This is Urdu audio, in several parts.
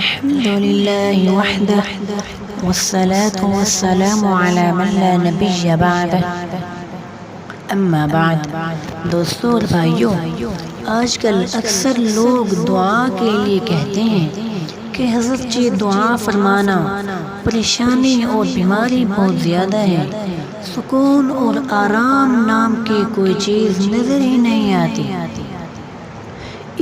الحمد لله وحده والصلاة والسلام على من لا نبی بعده اما بعد۔ دوستو اور بھائیوں، آج کل اکثر لوگ دعا کے لیے کہتے ہیں کہ حضرت جی دعا فرمانا، پریشانی اور بیماری بہت زیادہ ہے، سکون اور آرام نام کی کوئی چیز نظر ہی نہیں آتی۔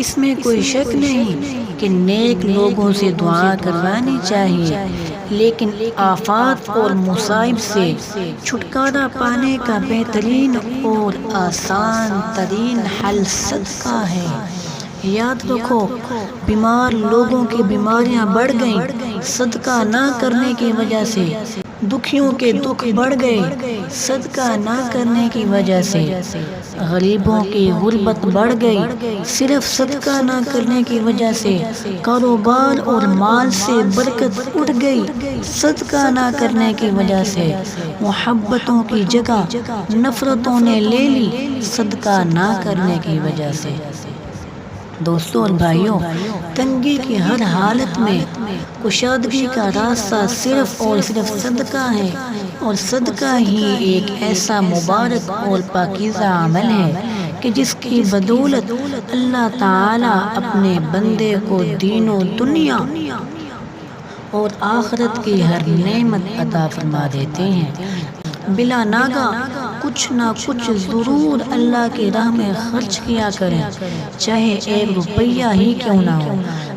اس میں کوئی شک نہیں کہ نیک لوگوں سے دعا کروانی چاہیے، لیکن آفات اور مصائب سے چھٹکارا پانے کا بہترین اور آسان ترین حل صدقہ ہے۔ یاد رکھو، بیمار لوگوں کی بیماریاں بڑھ گئیں صدقہ نہ کرنے کی وجہ سے، دکھیوں کے دکھ بڑھ گئے صدقہ نہ کرنے کی وجہ سے، غریبوں کی غربت بڑھ گئی صرف صدقہ نہ کرنے کی وجہ سے، کاروبار اور مال سے برکت اٹھ گئی صدقہ نہ کرنے کی وجہ سے، محبتوں کی جگہ نفرتوں نے لے لی صدقہ نہ کرنے کی وجہ سے۔ دوستوں اور بھائیوں، تنگی کی ہر حالت میں کشادگی کا راستہ صرف اور صرف صدقہ ہے، اور صدقہ ہی ایک ایسا مبارک اور پاکیزہ عمل ہے کہ جس کی بدولت اللہ تعالی اپنے بندے کو دین و دنیا اور آخرت کی ہر نعمت عطا فرما دیتے ہیں۔ بلا ناگہ کچھ نہ کچھ ضرور اللہ کی راہ میں خرچ کیا کریں، چاہے 1 روپیہ ہی کیوں نہ ہو۔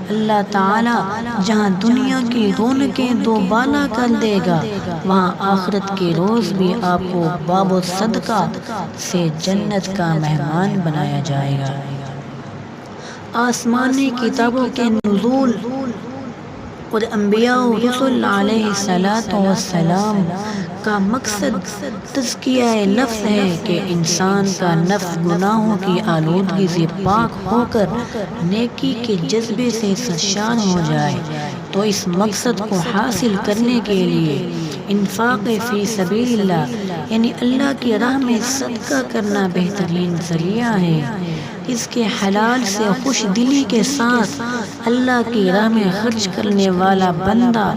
اللہ تعالی جہاں دنیا کی رونقیں دوبالا کر دے گا، وہاں آخرت کے روز بھی آپ کو باب صدقہ سے جنت کا مہمان بنایا جائے گا۔ آسمانی کتابوں کے نزول اور انبیاء و رسل علیہ السلام کا مقصد تزکیہ نفس ہے کہ انسان کا نفس گناہوں کی آلودگی سے پاک ہو کر نیکی کے جذبے سے سرشار ہو جائے۔ تو اس مقصد کو حاصل کرنے کے لیے انفاق فی سبیل اللہ یعنی اللہ کی راہ میں صدقہ کرنا بہترین ذریعہ ہے۔ اس کے حلال سے خوش دلی کے ساتھ اللہ کی راہ میں خرچ کرنے والا بندہ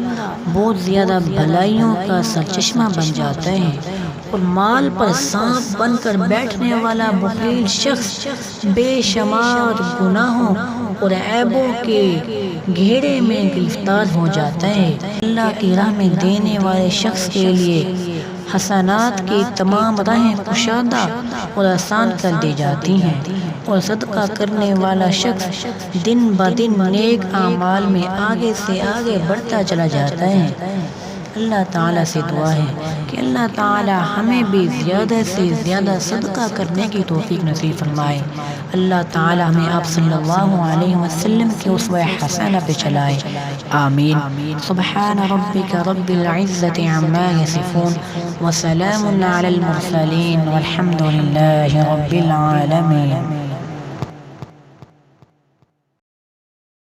بہت زیادہ بھلائیوں کا سرچشمہ بن جاتا ہے، اور مال پر سانپ بن کر بیٹھنے والا بخیل شخص بے شمار گناہوں اور عیبوں کے گھیرے میں گرفتار ہو جاتا ہے۔ اللہ کی راہ میں دینے والے شخص کے لیے حسنات کی تمام راہیں کشادہ اور آسان کر دی جاتی ہیں، اور صدقہ کرنے والا شخص دن بدن نیک اعمال میں آگے سے آگے بڑھتا چلا جاتا ہے۔ اللہ تعالیٰ سے دعا ہے کہ اللہ تعالیٰ ہمیں بھی زیادہ سے زیادہ صدقہ کرنے کی توفیق نصیب فرمائے۔ اللہ تعالیٰ ہمیں آپ صلی اللہ علیہ وسلم کے اسوہ حسنہ پہ چلائے، آمین۔ سبحان ربک رب العزت عما یصفون وسلام علی المرسلین والحمد للہ رب العالمین۔